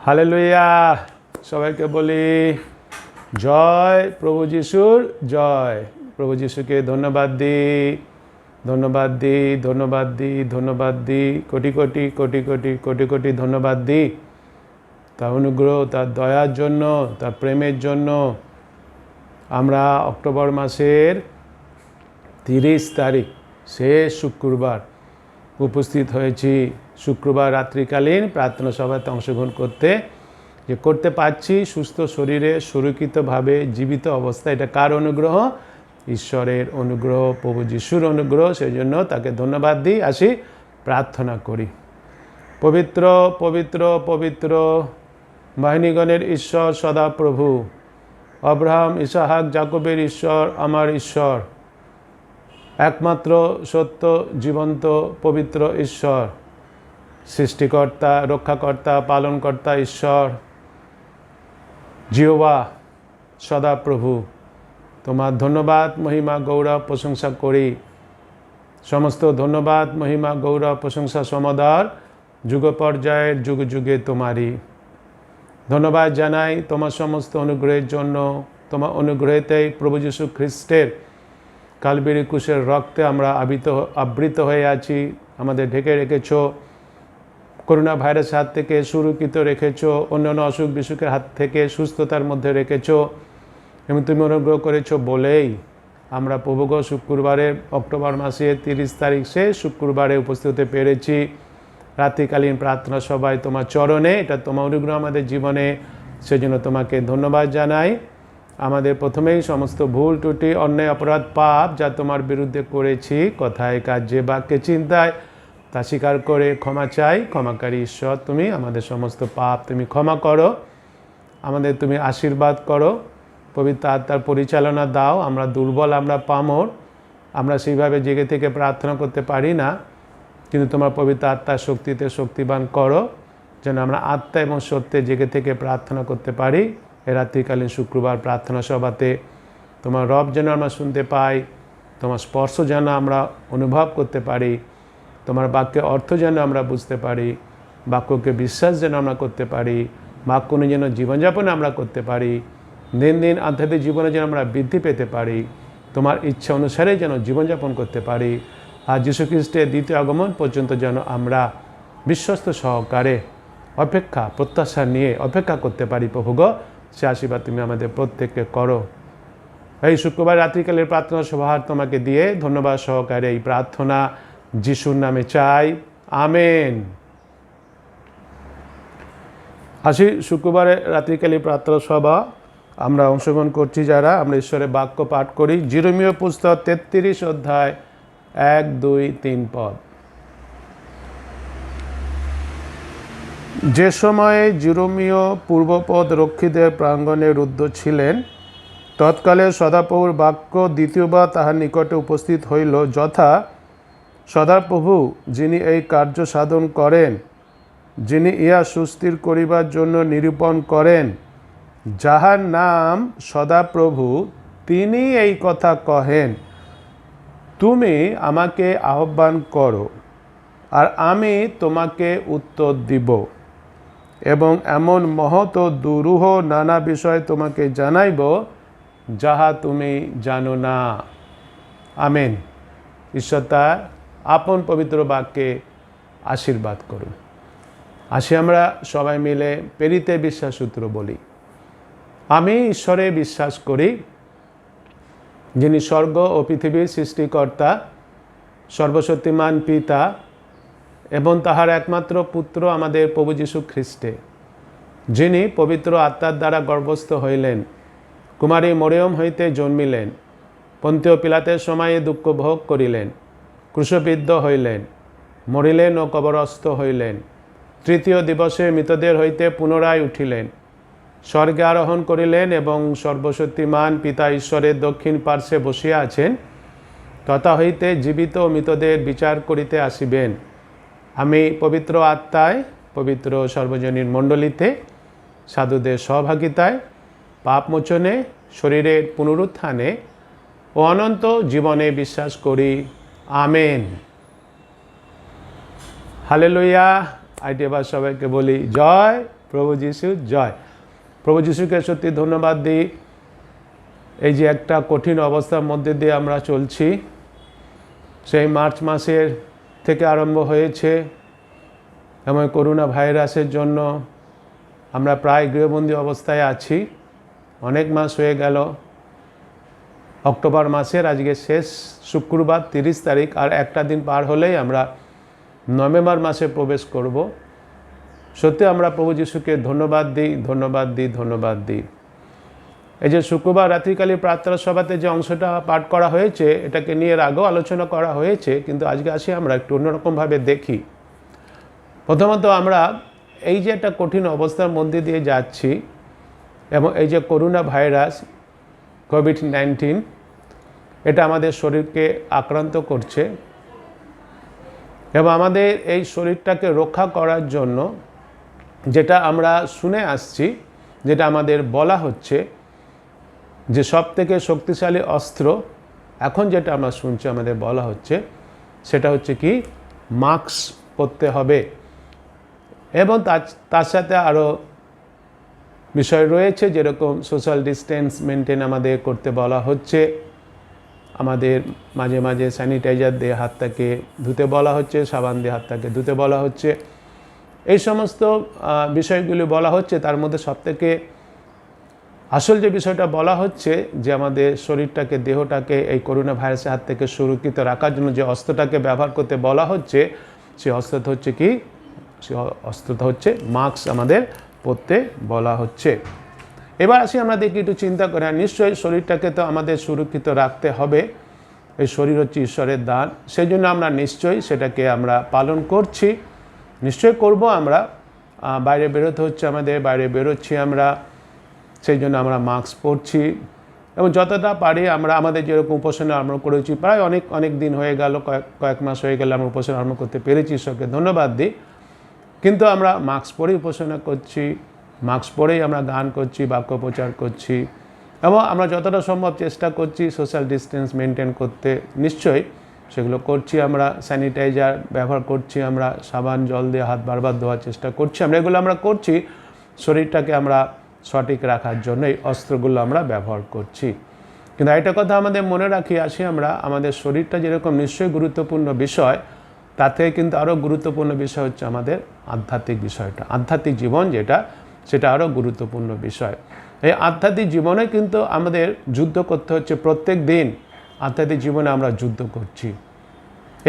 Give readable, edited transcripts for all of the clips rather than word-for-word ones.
Hallelujah, সবাইকে বলি জয় প্রভু যিশুর জয়। প্রভু যিশুকে ধন্যবাদ দিই, ধন্যবাদ দিই, ধন্যবাদ দিই, ধন্যবাদ দিই, কোটি কোটি কোটি কোটি কোটি কোটি ধন্যবাদ দিই তার অনুগ্রহ, তার দয়ার জন্য, তার প্রেমের জন্য। আমরা অক্টোবর মাসের 30 তারিখ শেষ শুক্রবার উপস্থিত হয়েছি। শুক্রবার রাত্রিকালীন প্রার্থনা সভাতে অংশগ্রহণ করতে পারছি সুস্থ শরীরে, সুরক্ষিতভাবে জীবিত অবস্থা। এটা কার অনুগ্রহ? ঈশ্বরের অনুগ্রহ, প্রভু যিশুর অনুগ্রহ। সেই জন্য তাকে ধন্যবাদ দিই। আসি প্রার্থনা করি। পবিত্র পবিত্র পবিত্র বাহিনীগণের ঈশ্বর সদাপ্রভু, আব্রাহাম, ইসাহাক, যাকবের ঈশ্বর, আমার ঈশ্বর, একমাত্র সত্য জীবন্ত পবিত্র ঈশ্বর, সৃষ্টিকর্তা, রক্ষাকর্তা, পালনকর্তা ঈশ্বর জিহোবা সদাপ্রভু, তোমার ধন্যবাদ, মহিমা, গৌরব, প্রশংসা করি। সমস্ত ধন্যবাদ, মহিমা, গৌরব, প্রশংসা সমদর যুগ পর্যায়ের যুগে যুগে তোমারই। ধন্যবাদ জানাই তোমার সমস্ত অনুগ্রহের জন্য। তোমার অনুগ্রহেতেই প্রভু যীশু খ্রিস্টের কালবেরি ক্রুশের রক্তে আমরা আবৃত হয়ে আছি। আমাদের ঢেকে রেখেছো, করোনা ভাইরাসের হাত থেকে সুরক্ষিত রেখেছো, অন্যান্য অসুখ বিসুখের হাত থেকে সুস্থতার মধ্যে রেখেছো, এবং তুমি অনুগ্রহ করেছো বলেই আমরা প্রভুগ শুক্রবারে অক্টোবর মাসের 30 তারিখ শেষ শুক্রবারে উপস্থিত হতে পেরেছি রাত্রিকালীন প্রার্থনা সভায় তোমার চরণে। এটা তোমার অনুগ্রহ আমাদের জীবনে, সেজন্য তোমাকে ধন্যবাদ জানাই। আমাদের প্রথমেই সমস্ত ভুল ত্রুটি, অন্যায়, অপরাধ, পাপ যা তোমার বিরুদ্ধে করেছি কথায়, কাজে, বাক্যে, চিন্তায়, তা স্বীকার করে ক্ষমা চাই। ক্ষমাকারী ঈশ্বর তুমি, আমাদের সমস্ত পাপ তুমি ক্ষমা করো, আমাদের তুমি আশীর্বাদ করো, পবিত্র আত্মার পরিচালনা দাও। আমরা দুর্বল, আমরা পামর, আমরা সেইভাবে জেগে থেকে প্রার্থনা করতে পারি না, কিন্তু তোমার পবিত্র আত্মার শক্তিতে শক্তিবান করো, যেন আমরা আত্মা এবং সত্যে জেগে থেকে প্রার্থনা করতে পারি। এ রাত্রিকালীন শুক্রবার প্রার্থনা সভাতে তোমার রব যেন আমরা শুনতে পাই, তোমার স্পর্শ যেন আমরা অনুভব করতে পারি, তোমার বাক্যের অর্থ যেন আমরা বুঝতে পারি, বাক্যকে বিশ্বাস যেন আমরা করতে পারি, বাক্য নিয়ে যেন জীবনযাপন আমরা করতে পারি, দিন দিন আধ্যাত্মিক জীবনে যেন আমরা বৃদ্ধি পেতে পারি, তোমার ইচ্ছা অনুসারে যেন জীবনযাপন করতে পারি। আর যীশু খ্রিস্টের দ্বিতীয় আগমন পর্যন্ত যেন আমরা বিশ্বস্ত সহকারে প্রত্যাশা নিয়ে অপেক্ষা করতে পারি। প্রভুগ, সে আশীর্বাদ তুমি আমাদের প্রত্যেককে করো। এই শুক্রবার রাত্রিকালের প্রার্থনা সভার তোমাকে দিয়ে ধন্যবাদ সহকারে এই প্রার্থনা যিশুর নামে চাই, আমেন। আসি শুক্রবারে রাত্রিকালীন প্রার্থনা সভা আমরা অংশগ্রহণ করছি যারা, আমরা ঈশ্বরের বাক্য পাঠ করি। জিরমীয় পুস্তক 33 অধ্যায় 1, 2, 3 পদ। যে সময়ে জিরমীয় পূর্বপদ রক্ষীদের প্রাঙ্গণে রুদ্ধ ছিলেন, তৎকালে সদাপ্রভুর বাক্য দ্বিতীয়বার তাহার নিকটে উপস্থিত হইল, যথা সদাপ্রভু যিনি এই কার্য সাধন করেন, যিনি ইহা সুস্থির করিবার জন্য নিরূপণ করেন, যাহার নাম সদাপ্রভু, তিনি এই কথা কহেন, তুমি আমাকে আহ্বান করো আর আমি তোমাকে উত্তর দিব, এবং এমন মহৎ ও দুরূহ নানা বিষয় তোমাকে জানাইব যাহা তুমি জানো না। আমেন। ঈশ্বর তার আপন পবিত্র বাক্যে আশীর্বাদ করুন। আসি আমরা সবাই মিলে পেরিতে বিশ্বাস সূত্র বলি। আমি ঈশ্বরে বিশ্বাস করি, যিনি স্বর্গ ও পৃথিবীর সৃষ্টিকর্তা, সর্বশক্তিমান পিতা এবং তাহার একমাত্র পুত্র আমাদের প্রভু যীশু খ্রিস্টে, যিনি পবিত্র আত্মার দ্বারা গর্ভস্থ হইলেন, কুমারী মরিয়ম হইতে জন্মিলেন, পন্তীয় পিলাতের সময়ে দুঃখ ভোগ করিলেন, ক্রুশবিদ্ধ হইলেন, মরিলেন ও কবরস্থ হইলেন, তৃতীয় দিবসে মৃতদের হইতে পুনরায় উঠিলেন, স্বর্গে আরোহণ করিলেন এবং সর্বশক্তিমান পিতা ঈশ্বরের দক্ষিণ পার্শ্বে বসিয়া আছেন, তথা হইতে জীবিত ও মৃতদের বিচার করিতে আসিবেন। আমি পবিত্র আত্মায়, পবিত্র সর্বজনীন মণ্ডলীতে, সাধুদের সহভাগিতায়, পাপমোচনে, শরীরের পুনরুত্থানে ও অনন্ত জীবনে বিশ্বাস করি, আমেন। হালেলুয়া। আইটি এবার সবাইকে বলি জয় প্রভু যিশু জয়। প্রভু যিশুকে সত্যি ধন্যবাদ দিই। এই যে একটা কঠিন অবস্থার মধ্যে দিয়ে আমরা চলছি, সেই মার্চ মাসের থেকে আরম্ভ হয়েছে এবং করোনা ভাইরাসের জন্য আমরা প্রায় গৃহবন্দী অবস্থায় আছি। অনেক মাস হয়ে গেল। অক্টোবর মাসের আজকে শেষ শুক্রবার 30 তারিখ, আর একটা দিন পার হলেই আমরা নভেম্বর মাসে প্রবেশ করব। সত্যি আমরা প্রভু যিশুকে ধন্যবাদ দিই। এই যে শুক্রবার রাত্রিকালী প্রার্থনা সভাতে যে অংশটা পাঠ করা হয়েছে, এটাকে নিয়ে এর আগেও আলোচনা করা হয়েছে, কিন্তু আজকে আসি আমরা একটু অন্যরকমভাবে দেখি। প্রথমত আমরা এই যে একটা কঠিন অবস্থার মধ্যে দিয়ে যাচ্ছি এবং এই যে করোনা ভাইরাস কোভিড-19 এটা আমাদের শরীরকে আক্রান্ত করছে এবং আমাদের এই শরীরটাকে রক্ষা করার জন্য যেটা আমরা শুনে আসছি, যেটা আমাদের বলা হচ্ছে যে সবথেকে শক্তিশালী অস্ত্র, এখন যেটা আমরা শুনছি আমাদের বলা হচ্ছে, সেটা হচ্ছে কি মাস্ক পরতে হবে। এবং তার সাথে আরও বিষয় রয়েছে, যেরকম সোশ্যাল ডিস্টেন্স মেনটেন আমাদের করতে বলা হচ্ছে, আমাদের মাঝে মাঝে স্যানিটাইজার দিয়ে হাতটাকে ধুতে বলা হচ্ছে, সাবান দিয়ে হাতটাকে ধুতে বলা হচ্ছে। এই সমস্ত বিষয়গুলি বলা হচ্ছে। তার মধ্যে সবথেকে আসল যে বিষয়টা বলা হচ্ছে যে আমাদের শরীরটাকে, দেহটাকে এই করোনা ভাইরাসের হাত থেকে সুরক্ষিত রাখার জন্য যে অস্ত্রটাকে ব্যবহার করতে বলা হচ্ছে, সেই অস্ত্রটা হচ্ছে কি? সেই অস্ত্রটা হচ্ছে মাস্ক আমাদের পরতে বলা হচ্ছে। এবার আসি আমরা দেখি, একটু চিন্তা করে, নিশ্চয়ই শরীরটাকে তো আমাদের সুরক্ষিত রাখতে হবে। এই শরীর হচ্ছে ঈশ্বরের দান, সেই জন্য আমরা নিশ্চয়ই সেটাকে আমরা পালন করছি, নিশ্চয়ই করব। আমরা বাইরে বেরোতে হচ্ছে, আমাদের বাইরে বেরোচ্ছি আমরা, সেই জন্য আমরা মাস্ক পরছি এবং যতটা পারি আমরা আমাদের যেরকম উপাসনা আরম্ভ করেছি, প্রায় অনেক দিন হয়ে গেল, কয়েক মাস হয়ে গেলে আমরা উপাসনা আরম্ভ করতে পেরেছি, ঈশ্বরকে ধন্যবাদ দিই। কিন্তু আমরা মাস্ক পরেই উপাসনা করছি, মাস্ক পরেই আমরা গান করছি, বাক্য প্রচার করছি এবং আমরা যতটা সম্ভব চেষ্টা করছি সোশ্যাল ডিস্টেন্স মেনটেন করতে, নিশ্চয়ই সেগুলো করছি। আমরা স্যানিটাইজার ব্যবহার করছি, আমরা সাবান জল দিয়ে হাত বারবার ধোয়ার চেষ্টা করছি, এগুলো আমরা করছি। শরীরটাকে আমরা সঠিক রাখার জন্য এই অস্ত্রগুলো আমরা ব্যবহার করছি। কিন্তু একটা কথা আমাদের মনে রাখি, আসি আমরা, আমাদের শরীরটা যেরকম নিশ্চয়ই গুরুত্বপূর্ণ বিষয়, তার থেকে কিন্তু আরও গুরুত্বপূর্ণ বিষয় হচ্ছে আমাদের আধ্যাত্মিক বিষয়টা, আধ্যাত্মিক জীবন যেটা, সেটা আরও গুরুত্বপূর্ণ বিষয়। এই আধ্যাত্মিক জীবনে কিন্তু আমাদের যুদ্ধ করতে হচ্ছে প্রত্যেক দিন। আধ্যাত্মিক জীবনে আমরা যুদ্ধ করছি।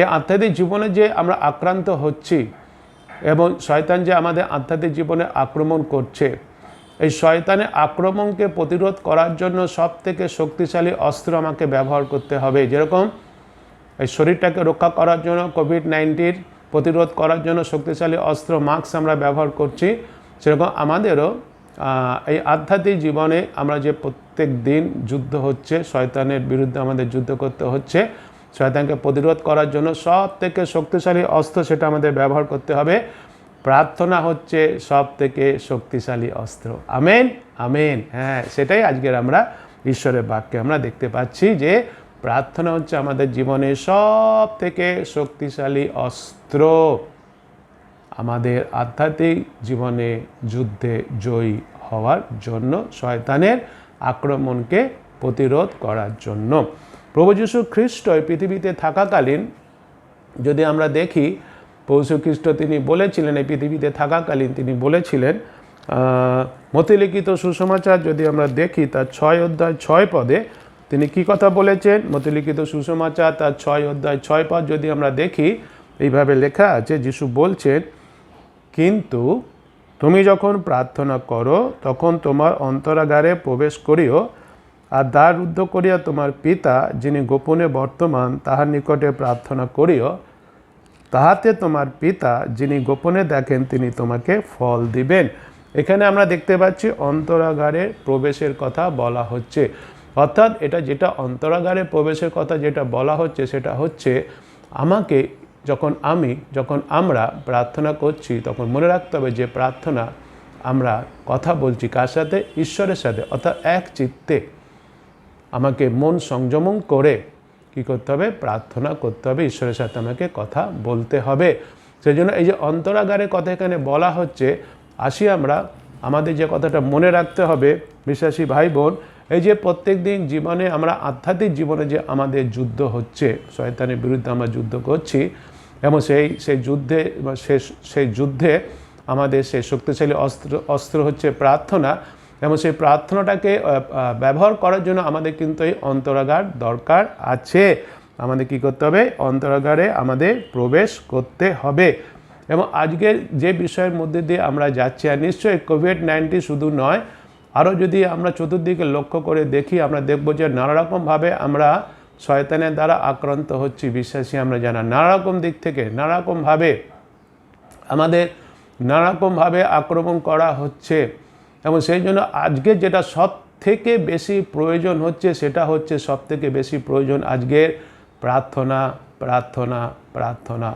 এই আধ্যাত্মিক জীবনে যে আমরা আক্রান্ত হচ্ছি এবং শয়তান যে আমাদের আধ্যাত্মিক জীবনে আক্রমণ করছে, এই শয়তানের আক্রমণকে প্রতিরোধ করার জন্য সবথেকে শক্তিশালী অস্ত্র আমাকে ব্যবহার করতে হবে। যেরকম এই শরীরটাকে রক্ষা করার জন্য, কোভিড-19 প্রতিরোধ করার জন্য শক্তিশালী অস্ত্র মাস্ক আমরা ব্যবহার করছি, সেরকম আমাদেরও এই আধ্যাত্মিক জীবনে আমরা যে প্রত্যেক দিন যুদ্ধ হচ্ছে, শয়তানের বিরুদ্ধে আমাদের যুদ্ধ করতে হচ্ছে, শয়তানকে প্রতিরোধ করার জন্য সবথেকে শক্তিশালী অস্ত্র, সেটা আমাদের ব্যবহার করতে হবে। প্রার্থনা হচ্ছে সবথেকে শক্তিশালী অস্ত্র। Amen, amen. হ্যাঁ, সেটাই আজকের আমরা ঈশ্বরের বাক্যে আমরা দেখতে পাচ্ছি যে প্রার্থনা হচ্ছে আমাদের জীবনে সবথেকে শক্তিশালী অস্ত্র, আমাদের আধ্যাত্মিক জীবনে যুদ্ধে জয়ী হওয়ার জন্য, শয়তানের আক্রমণকে প্রতিরোধ করার জন্য। প্রভু যীশু খ্রিস্ট পৃথিবীতে থাকাকালীন যদি আমরা দেখি, প্রভু যীশু খ্রিস্ট তিনি বলেছিলেন, এই পৃথিবীতে থাকাকালীন তিনি বলেছিলেন, মথি লিখিত সুসমাচার যদি আমরা দেখি তার 6 অধ্যায় 6 পদে তিনি কি কথা বলেছেন। মথি লিখিত সুসমাচার তার 6 অধ্যায় 6 পদ যদি আমরা দেখি, এইভাবে লেখা আছে, যিশু বলছেন, কিন্তু তুমি যখন প্রার্থনা করো তখন তোমার অন্তরাগারে প্রবেশ করিও, আর দ্বার রুদ্ধ করিয়া তোমার পিতা যিনি গোপনে বর্তমান তাহার নিকটে প্রার্থনা করিও, তাহাতে তোমার পিতা যিনি গোপনে দেখেন তিনি তোমাকে ফল দিবেন। এখানে আমরা দেখতে পাচ্ছি অন্তরাগারে প্রবেশের কথা বলা হচ্ছে। অর্থাৎ এটা যেটা অন্তরাগারে প্রবেশের কথা যেটা বলা হচ্ছে, সেটা হচ্ছে আমাকে যখন আমরা প্রার্থনা করছি, তখন মনে রাখতে হবে যে প্রার্থনা আমরা কথা বলছি কার সাথে? ঈশ্বরের সাথে। অর্থাৎ এক চিত্তে আমাকে মন সংযমন করে কি করতে হবে? প্রার্থনা করতে হবে, ঈশ্বরের সাথে আমাকে কথা বলতে হবে। সেই জন্য এই যে অন্তরাগারের কথা এখানে বলা হচ্ছে, আসি আমরা আমাদের যে কথাটা মনে রাখতে হবে বিশ্বাসী ভাই বোন, এই যে প্রত্যেক দিন জীবনে আমরা আধ্যাত্মিক জীবনে যে আমাদের যুদ্ধ হচ্ছে, শয়তানের বিরুদ্ধে আমরা যুদ্ধ করছি, এবং সেই যুদ্ধে আমাদের সেই শক্তিশালী অস্ত্র হচ্ছে প্রার্থনা, এবং সেই প্রার্থনাটাকে ব্যবহার করার জন্য আমাদের কিন্তু এই অন্তরাগার দরকার আছে। আমাদের কি করতে হবে? অন্তরাগারে আমাদের প্রবেশ করতে হবে। এবং আজকের যে বিষয়ের মধ্যে দিয়ে আমরা যাচ্ছি, আর নিশ্চয়ই কোভিড-19 শুধু নয়, আরও যদি আমরা চতুর্দিকে লক্ষ্য করে দেখি, আমরা দেখব যে নানারকমভাবে আমরা শয়তানের দ্বারা আক্রান্ত হচ্ছি। বিশ্বাসী আমরা জানা নানারকম দিক থেকে নানারকমভাবে আক্রমণ করা হচ্ছে, এবং সেই জন্য আজকে যেটা সব থেকে বেশি প্রয়োজন হচ্ছে, সেটা হচ্ছে সব থেকে বেশি প্রয়োজন আজকের প্রার্থনা, প্রার্থনা, প্রার্থনা।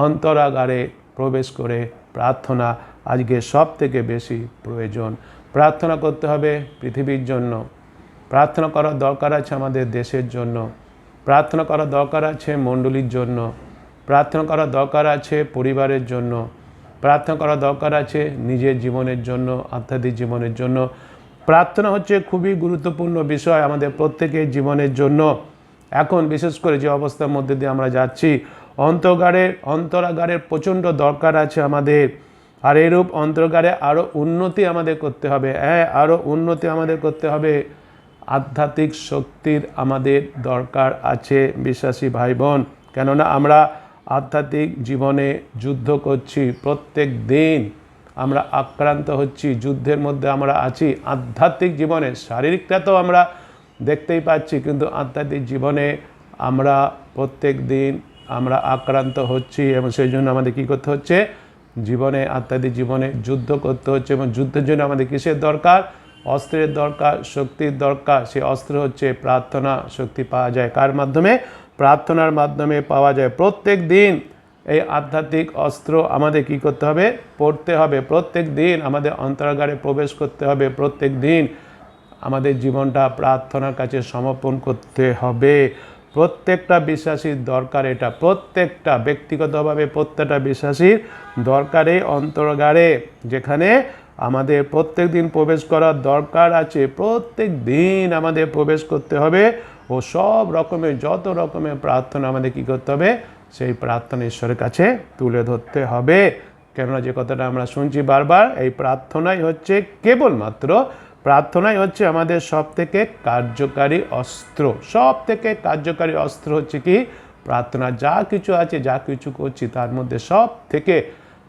অন্তরাগারে প্রবেশ করে প্রার্থনা আজকে সব থেকে বেশি প্রয়োজন। প্রার্থনা করতে হবে পৃথিবীর জন্য, প্রার্থনা করার দরকার আছে আমাদের দেশের জন্য, প্রার্থনা করার দরকার আছে মণ্ডলীর জন্য, প্রার্থনা করার দরকার আছে পরিবারের জন্য, প্রার্থনা করার দরকার আছে নিজের জীবনের জন্য, আধ্যাত্মিক জীবনের জন্য। প্রার্থনা হচ্ছে খুবই গুরুত্বপূর্ণ বিষয় আমাদের প্রত্যেকের জীবনের জন্য। এখন বিশেষ করে যে অবস্থার মধ্যে দিয়ে আমরা যাচ্ছি, অন্তরাগারের প্রচণ্ড দরকার আছে আমাদের। আর এরূপ অন্তরাগারে আরও উন্নতি আমাদের করতে হবে। আরও উন্নতি আমাদের করতে হবে। আধ্যাত্মিক শক্তির আমাদের দরকার আছে বিশ্বাসী ভাই বোন, কেননা আমরা আধ্যাত্মিক জীবনে যুদ্ধ করছি। প্রত্যেক দিন আমরা আক্রান্ত হচ্ছি, যুদ্ধের মধ্যে আমরা আছি আধ্যাত্মিক জীবনে। শারীরিকটা তো আমরা দেখতেই পাচ্ছি, কিন্তু আধ্যাত্মিক জীবনে আমরা প্রত্যেক দিন আমরা আক্রান্ত হচ্ছি, এবং সেই জন্য আমাদের কী করতে হচ্ছে? জীবনে, আধ্যাত্মিক জীবনে যুদ্ধ করতে হচ্ছে। এবং যুদ্ধের জন্য আমাদের কিসের দরকার? অস্ত্রের দরকার, শক্তির দরকার। সেই অস্ত্র হচ্ছে প্রার্থনা। শক্তি পাওয়া যায় কার মাধ্যমে? প্রার্থনার মাধ্যমে পাওয়া যায়। প্রত্যেক দিন এই আধ্যাত্মিক অস্ত্র আমাদের কি করতে হবে? পড়তে হবে। প্রত্যেক দিন আমাদের অন্তরাগারে প্রবেশ করতে হবে। প্রত্যেক দিন আমাদের জীবনটা প্রার্থনার কাছে সমর্পণ করতে হবে। প্রত্যেকটা বিশ্বাসীর দরকার এটা, প্রত্যেকটা ব্যক্তিগতভাবে প্রত্যেকটা বিশ্বাসীর দরকার এই অন্তরাগারে, যেখানে আমাদের প্রত্যেক দিন প্রবেশ করার দরকার আছে। প্রত্যেক দিন আমাদের প্রবেশ করতে হবে, ও সব রকমের যত রকমের প্রার্থনা আমাদের কী করতে হবে? সেই প্রার্থনা ঈশ্বরের কাছে তুলে ধরতে হবে। কেননা যে কথাটা আমরা শুনছি বারবার, এই প্রার্থনাই হচ্ছে কেবলমাত্র, প্রার্থনাই হচ্ছে আমাদের সব থেকে কার্যকারী অস্ত্র। সব থেকে কার্যকারী অস্ত্র হচ্ছে কি? প্রার্থনা। যা কিছু আছে, যা কিছু করছি, তার মধ্যে সব থেকে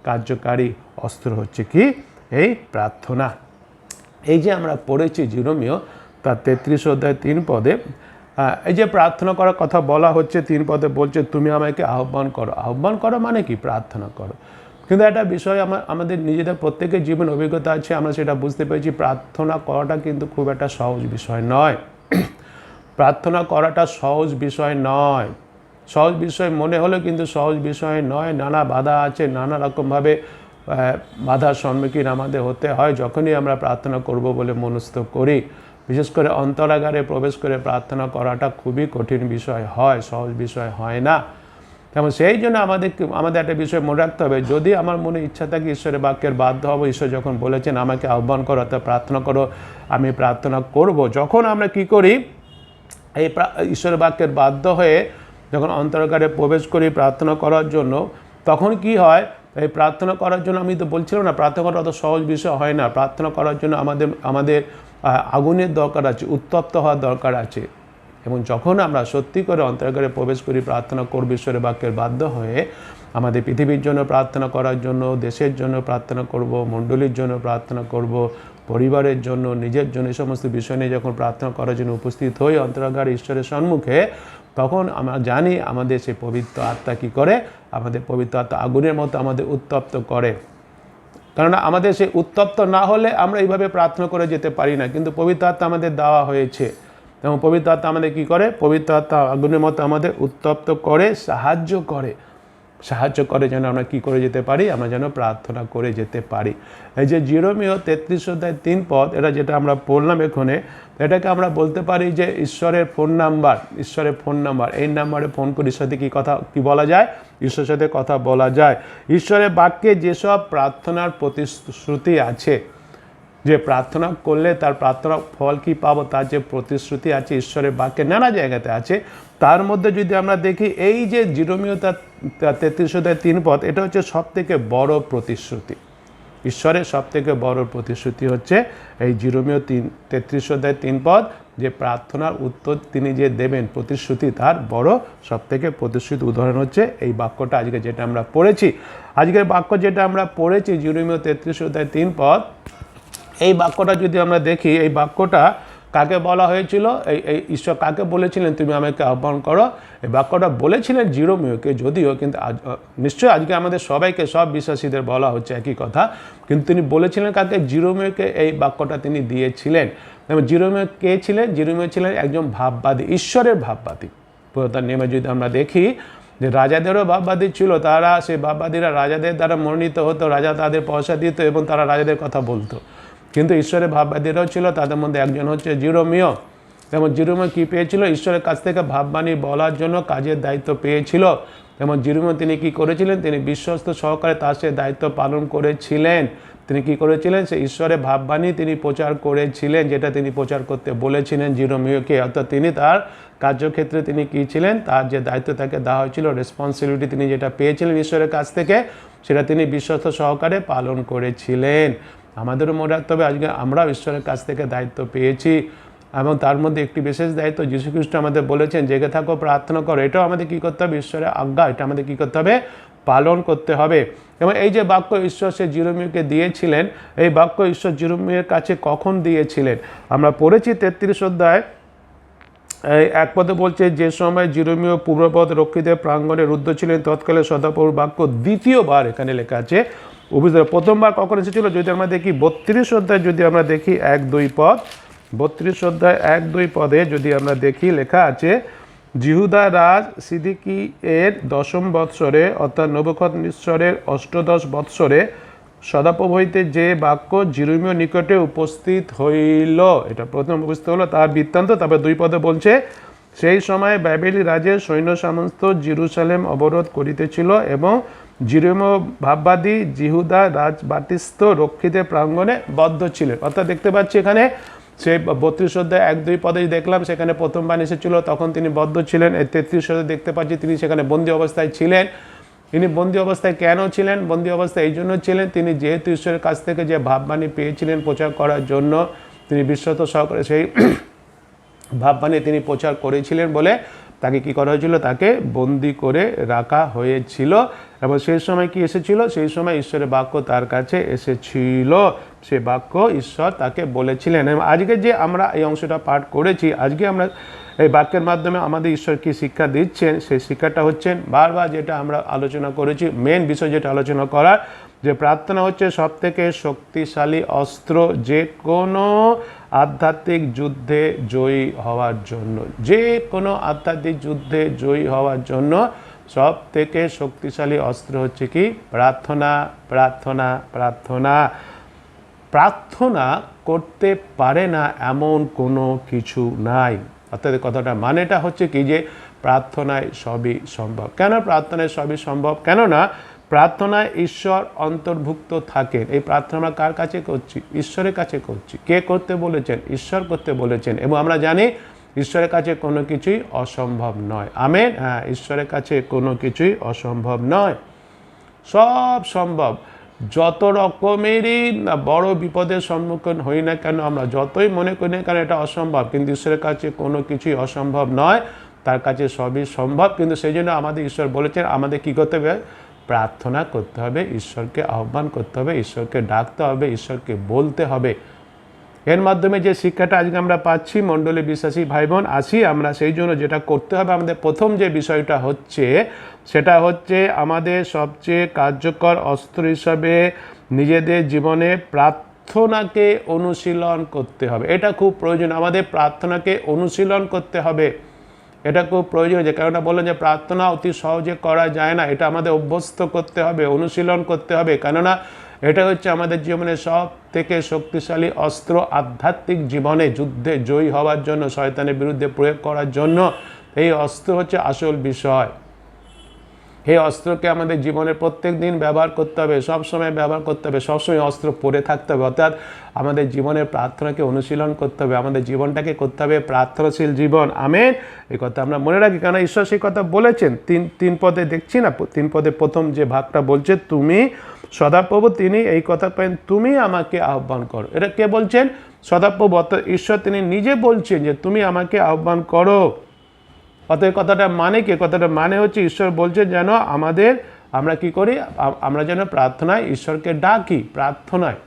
কার্যকারী অস্ত্র হচ্ছে কি? এই প্রার্থনা। এই যে আমরা পড়েছি জিরোমীয় তার 33 অধ্যায় 3 পদে, এই যে প্রার্থনা করার কথা বলা হচ্ছে, 3 পদে বলছে তুমি আমাকে আহ্বান করো। আহ্বান করো মানে কি? প্রার্থনা করো। কিন্তু একটা বিষয় আমাদের নিজেদের প্রত্যেকের জীবন অভিজ্ঞতা আছে, আমরা সেটা বুঝতে পেরেছি, প্রার্থনা করাটা কিন্তু খুব একটা সহজ বিষয় নয়। প্রার্থনা করাটা সহজ বিষয় নয়। সহজ বিষয় মনে হলেও কিন্তু সহজ বিষয় নয়। নানা বাধা আছে, নানা রকমভাবে বাধার সম্মুখীন আমাদের হতে হয় যখনই আমরা প্রার্থনা করব বলে মনস্থ করি। বিশেষ করে অন্তরাগারে প্রবেশ করে প্রার্থনা করাটা খুবই কঠিন বিষয় হয়, সহজ বিষয় হয় না। তেমন সেই জন্য আমাদের একটা বিষয় মনে রাখতে হবে, যদি আমার মনে ইচ্ছা থাকে ঈশ্বরের বাক্যের বাধ্য হব। ঈশ্বর যখন বলেছেন আমাকে আহ্বান করো, তা প্রার্থনা করো, আমি প্রার্থনা করব। যখন আমরা কি করি? এই ঈশ্বরের বাক্যের বাধ্য হয়ে যখন অন্তরাগারে প্রবেশ করি প্রার্থনা করার জন্য, তখন কি হয়? এই প্রার্থনা করার জন্য, আমি তো বলছিলাম না, প্রার্থনা করা অত সহজ বিষয় হয় না। প্রার্থনা করার জন্য আমাদের আগুনের দরকার আছে, উত্তপ্ত হওয়ার দরকার আছে। এবং যখন আমরা সত্যি করে অন্তরাগারে প্রবেশ করি প্রার্থনা করব ঈশ্বরের বাক্যের বাধ্য হয়ে, আমাদের পৃথিবীর জন্য প্রার্থনা করার জন্য, দেশের জন্য প্রার্থনা করব, মণ্ডলীর জন্য প্রার্থনা করব, পরিবারের জন্য, নিজের জন্য, এই সমস্ত বিষয় নিয়ে যখন প্রার্থনা করার জন্য উপস্থিত হই অন্তরাগারে ঈশ্বরের সম্মুখে, তখন আমরা জানি আমাদের সেই পবিত্র আত্মা কী করে? আমাদের পবিত্র আত্মা আগুনের মতো আমাদের উত্তপ্ত করে। কেননা আমাদের সেই উত্তপ্ত না হলে আমরা এইভাবে প্রার্থনা করে যেতে পারি না। কিন্তু পবিত্র আত্মা আমাদের দেওয়া হয়েছে, এবং পবিত্র আত্মা আমাদের কী করে? পবিত্র আত্মা আগুনের মতো আমাদের উত্তপ্ত করে, সাহায্য করে যেন আমরা কী করে যেতে পারি? আমরা যেন প্রার্থনা করে যেতে পারি। এই যে জিরোমীয় 33 অধ্যায় 3 পদ, এটা যেটা আমরা পড়লাম এখানে, এটাকে আমরা বলতে পারি যে ঈশ্বরের ফোন নাম্বার। এই নাম্বারে ফোন করে ঈশ্বরের সাথে কী বলা যায়? ঈশ্বরের সাথে কথা বলা যায়। ঈশ্বরের বাক্যে যেসব প্রার্থনার প্রতিশ্রুতি আছে, যে প্রার্থনা করলে তার প্রার্থনার ফল কি পাবো, তার যে প্রতিশ্রুতি আছে ঈশ্বরের বাক্যে নানা জায়গাতে আছে। তার মধ্যে যদি আমরা দেখি এই যে জিরোমীয় তার 33:3 এটা হচ্ছে সব থেকে বড় প্রতিশ্রুতি। ঈশ্বরের সব থেকে বড় প্রতিশ্রুতি হচ্ছে এই জিরোমীয় 33:3 যে প্রার্থনার উত্তর তিনি যে দেবেন, প্রতিশ্রুতি তার বড় সব থেকে প্রতিশ্রুতি উদাহরণ হচ্ছে এই বাক্যটা আজকে যেটা আমরা পড়েছি। আজকের বাক্য যেটা আমরা পড়েছি জিরোমীয় 33:3 এই বাক্যটা যদি আমরা দেখি, এই বাক্যটা কাকে বলা হয়েছিল, এই ঈশ্বর কাকে বলেছিলেন তুমি আমাকে আহ্বান করো, এই বাক্যটা বলেছিলেন জিরোমীয়কে, যদিও কিন্তু নিশ্চয়ই আজকে আমাদের সবাইকে, সব বিশ্বাসীদের বলা হচ্ছে একই কথা, কিন্তু তিনি বলেছিলেন কাকে, জিরোমীয়কে এই বাক্যটা তিনি দিয়েছিলেন। এবং জিরোমীয় কে ছিলেন? জিরোমীয় ছিলেন একজন ভাববাদী, ঈশ্বরের ভাববাদী। পুরাতন নিয়মে যদি আমরা দেখি যে রাজাদেরও ভাববাদী ছিল, তারা সেই ভাববাদীরা রাজাদের দ্বারা মনোনীত হতো, রাজা তাদের পয়সা দিত এবং তারা রাজাদের কথা বলতো। কিন্তু ঈশ্বরের ভাববাদীরাও ছিল, তাদের মধ্যে একজন হচ্ছে জিরোমীয়। এবং জিরোমীয় কী পেয়েছিল? ঈশ্বরের কাছ থেকে ভাববাণী বলার জন্য কাজের দায়িত্ব পেয়েছিল। এবং জিরোমীয় তিনি কী করেছিলেন? তিনি বিশ্বস্ত সহকারে তার সে দায়িত্ব পালন করেছিলেন। তিনি কী করেছিলেন? সে ঈশ্বরের ভাববাণী তিনি প্রচার করেছিলেন, যেটা তিনি প্রচার করতে বলেছিলেন জিরোমীয়কে। অর্থাৎ তিনি তার কার্যক্ষেত্রে তিনি কী ছিলেন? তার যে দায়িত্ব তাকে দেওয়া হয়েছিল, রেসপন্সিবিলিটি তিনি যেটা পেয়েছিলেন ঈশ্বরের কাছ থেকে, সেটা তিনি বিশ্বস্ত সহকারে পালন করেছিলেন। আমাদেরও মনে রাখতে হবে আজকে আমরাও ঈশ্বরের কাছ থেকে দায়িত্ব পেয়েছি, এবং তার মধ্যে একটি বিশেষ দায়িত্ব যীশু খ্রিস্ট আমাদের বলেছেন, জেগে থাকো, প্রার্থনা করো। এটাও আমাদের কী করতে হবে? ঈশ্বরের আজ্ঞা, এটা আমাদের কী করতে হবে? পালন করতে হবে। এবং এই যে বাক্য ঈশ্বর সে জিরোমীয়কে দিয়েছিলেন, এই বাক্য ঈশ্বর জিরোমীয়ের কাছে কখন দিয়েছিলেন? আমরা পড়েছি 33 এই 1 পদে বলছে, যে সময় জিরোমীয় পূর্বপদ রক্ষীদের প্রাঙ্গণে রুদ্ধ ছিলেন, তৎকালে সদাপ্রভুর বাক্য দ্বিতীয়বার, এখানে লেখা আছে অভিযোগ। প্রথমবার কখন এসেছিল? যদি আমরা দেখি 32 যদি আমরা দেখি 1-2 পদ, 32 1-2 পদে যদি আমরা দেখি লেখা আছে, জিহুদা রাজ সিদিকি এর 10ম বৎসরে, অর্থাৎ নবুকদনেছরের 18 বৎসরে সদাপ্রভু হইতে যে বাক্য জিরোমীয় নিকটে উপস্থিত হইল, এটা প্রথম উপস্থিত হলো তার বৃত্তান্ত। তারপরে 2 পদে বলছে, সেই সময় ব্যাবেলি রাজের সৈন্য সামন্ত জেরুজালেম অবরোধ করিতেছিল এবং জিরোমীয় ভাববাদী জিহুদা রাজবাটিস্থ রক্ষীদের প্রাঙ্গণে বদ্ধ ছিলেন। অর্থাৎ দেখতে পাচ্ছি এখানে সেই 32 1-2 পদে দেখলাম, সেখানে প্রথমবার এসেছিল, তখন তিনি বদ্ধ ছিলেন। এই 33 দেখতে পাচ্ছি তিনি সেখানে বন্দী অবস্থায় ছিলেন। তিনি বন্দী অবস্থায় কেন ছিলেন? বন্দী অবস্থায় এই জন্য ছিলেন, তিনি যেহেতু ঈশ্বরের কাছ থেকে যে ভাববাণী পেয়েছিলেন প্রচার করার জন্য, তিনি বিশ্বস্ত সহকারে সেই ভাববাণী তিনি প্রচার করেছিলেন বলে তাকে কি করা হয়েছিল? তাকে বন্দি করে রাখা হয়েছিল। এবং সেই সময় কি এসেছিল? সেই সময় ঈশ্বরের বাক্য তার কাছে এসেছিল, সে বাক্য ঈশ্বর তাকে বলেছিলেন। এবং আজকে যে আমরা এই অংশটা পাঠ করেছি, আজকে আমরা এই বাক্যের মাধ্যমে আমাদের ঈশ্বর কি শিক্ষা দিচ্ছেন, সেই শিক্ষাটা হচ্ছেন বারবার যেটা আমরা আলোচনা করেছি, মেন বিষয় যেটা আলোচনা করার, যে প্রার্থনা হচ্ছে সবথেকে শক্তিশালী অস্ত্র যে কোনো আধ্যাত্মিক যুদ্ধে জয়ী হওয়ার জন্য। যে কোনো আধ্যাত্মিক যুদ্ধে জয়ী হওয়ার জন্য সব থেকে শক্তিশালী অস্ত্র হচ্ছে কি? প্রার্থনা, প্রার্থনা, প্রার্থনা। প্রার্থনা করতে পারে না এমন কোনো কিছু নাই। অর্থাৎ কথাটা মানেটা হচ্ছে কি, যে প্রার্থনায় সবই সম্ভব। কেন প্রার্থনায় সবই সম্ভব? কেননা প্রার্থনায় ঈশ্বর অন্তর্ভুক্ত থাকেন। এই প্রার্থনা আমরা কার কাছে করছি? ঈশ্বরের কাছে করছি। কে করতে বলেছেন? ঈশ্বর করতে বলেছেন। এবং আমরা জানি ঈশ্বরের কাছে কোনো কিছুই অসম্ভব নয়। আমেন। হ্যাঁ, ঈশ্বরের কাছে কোনো কিছুই অসম্ভব নয়, সব সম্ভব। যত রকমেরই বড় বিপদের সম্মুখীন হই না কেন, আমরা যতই মনে করি না কেন এটা অসম্ভব, কিন্তু ঈশ্বরের কাছে কোনো কিছুই অসম্ভব নয়, তার কাছে সবই সম্ভব। কিন্তু সেই জন্য আমাদের ঈশ্বর বলেছেন আমাদের কী করতে হবে? প্রার্থনা করতে হবে, ঈশ্বরকে আহ্বান করতে হবে, ঈশ্বরকে ডাকতে হবে, ঈশ্বরকে বলতে হবে। এর মাধ্যমে যে শিক্ষাটা আজকে আমরা পাচ্ছি, মণ্ডলী বিশ্বাসী ভাই বোন, আসি আমরা সেই জন্য যেটা করতে হবে, আমাদের প্রথম যে বিষয়টা হচ্ছে সেটা হচ্ছে আমাদের সবচেয়ে কার্যকর অস্ত্র হিসাবে নিজেদের জীবনে প্রার্থনাকে অনুশীলন করতে হবে। এটা খুব প্রয়োজন, আমাদের প্রার্থনাকে অনুশীলন করতে হবে। এটা খুব প্রয়োজন, যে কারণটা বললেন যে প্রার্থনা অতি সহজে করা যায় না, এটা আমাদের অভ্যস্ত করতে হবে, অনুশীলন করতে হবে। কেননা এটা হচ্ছে আমাদের জীবনে সব থেকে শক্তিশালী অস্ত্র। আধ্যাত্মিক জীবনে যুদ্ধে জয়ী হওয়ার জন্য, শয়তানের বিরুদ্ধে প্রয়োগ করার জন্য এই অস্ত্র হচ্ছে আসল বিষয়। এই অস্ত্রকে আমাদের জীবনে প্রত্যেক দিন ব্যবহার করতে হবে, সবসময় ব্যবহার করতে হবে, সবসময় অস্ত্র পরে থাকতে হবে। অর্থাৎ আমাদের জীবনের প্রার্থনাকে অনুশীলন করতে হবে, আমাদের জীবনটাকে করতে হবে প্রার্থনাশীল জীবন। আমেন। এই কথা আমরা মনে রাখি, কারণ ঈশ্বর সেই কথা বলেছেন। তিন পদে দেখছি না, 3 পদে প্রথম যে ভাগটা বলছে, তুমি সদাপ্রভু, তিনি এই কথা পেন, তুমি আমাকে আহ্বান করো। এটা কে বলছেন? সদাপ্রভু অর্থাৎ ঈশ্বর, তিনি নিজে বলছেন যে তুমি আমাকে আহ্বান করো। অতএব কথাটা মানে কি? কথাটা মানে হচ্ছে ঈশ্বর বলছে যেন আমরা কি করি, আমরা যেন প্রার্থনায় ঈশ্বরকে ডাকি। প্রার্থনায়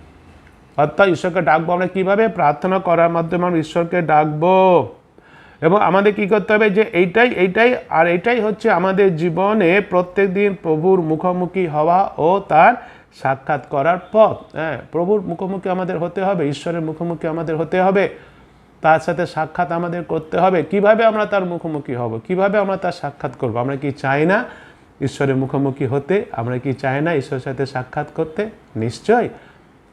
অর্থাৎ ঈশ্বরকে ডাকবো আমরা কীভাবে? প্রার্থনা করার মাধ্যমে আমরা ঈশ্বরকে ডাকবো। এবং আমাদের কি করতে হবে? যে এইটাই হচ্ছে আমাদের জীবনে প্রত্যেক দিন প্রভুর মুখোমুখি হওয়া ও তার সাক্ষাৎ করার পথ। হ্যাঁ, প্রভুর মুখোমুখি আমাদের হতে হবে, ঈশ্বরের মুখোমুখি আমাদের হতে হবে, তার সাথে সাক্ষাৎ আমাদের করতে হবে। কিভাবে আমরা তার মুখোমুখি হব? কিভাবে আমরা তার সাক্ষাৎ করব? আমরা কি চাই না ঈশ্বরের মুখোমুখি হতে? আমরা কি চাই না ঈশ্বরের সাথে সাক্ষাৎ করতে? নিশ্চয়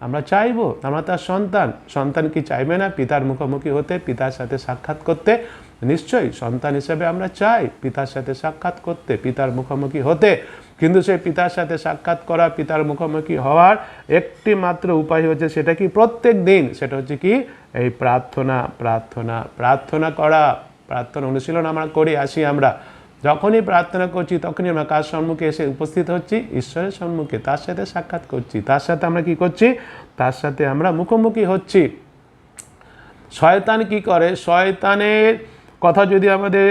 আমরা চাইবো। আমরা তার সন্তান কি চাইবে না পিতার মুখোমুখি হতে, পিতার সাথে সাক্ষাৎ করতে? নিশ্চয়ই সন্তান হিসেবে আমরা চাই পিতার সাথে সাক্ষাৎ করতে, পিতার মুখোমুখি হতে। কিন্তু সেই পিতার সাথে সাক্ষাৎ করা, পিতার মুখোমুখি হওয়ার একটি মাত্র উপায় হচ্ছে, সেটা কি? প্রত্যেক দিন। সেটা হচ্ছে কি? এই প্রার্থনা করা। প্রার্থনা অনুশীলন আমরা করি আসি। আমরা যখনই প্রার্থনা করছি তখনই আমরা কার সম্মুখে এসে উপস্থিত হচ্ছি? ঈশ্বরের সম্মুখে, তার সাথে সাক্ষাৎ করছি, তার সাথে আমরা কি করছি? তার সাথে আমরা মুখোমুখি হচ্ছি। শয়তান কি করে? শয়তানের কথা যদি আমাদের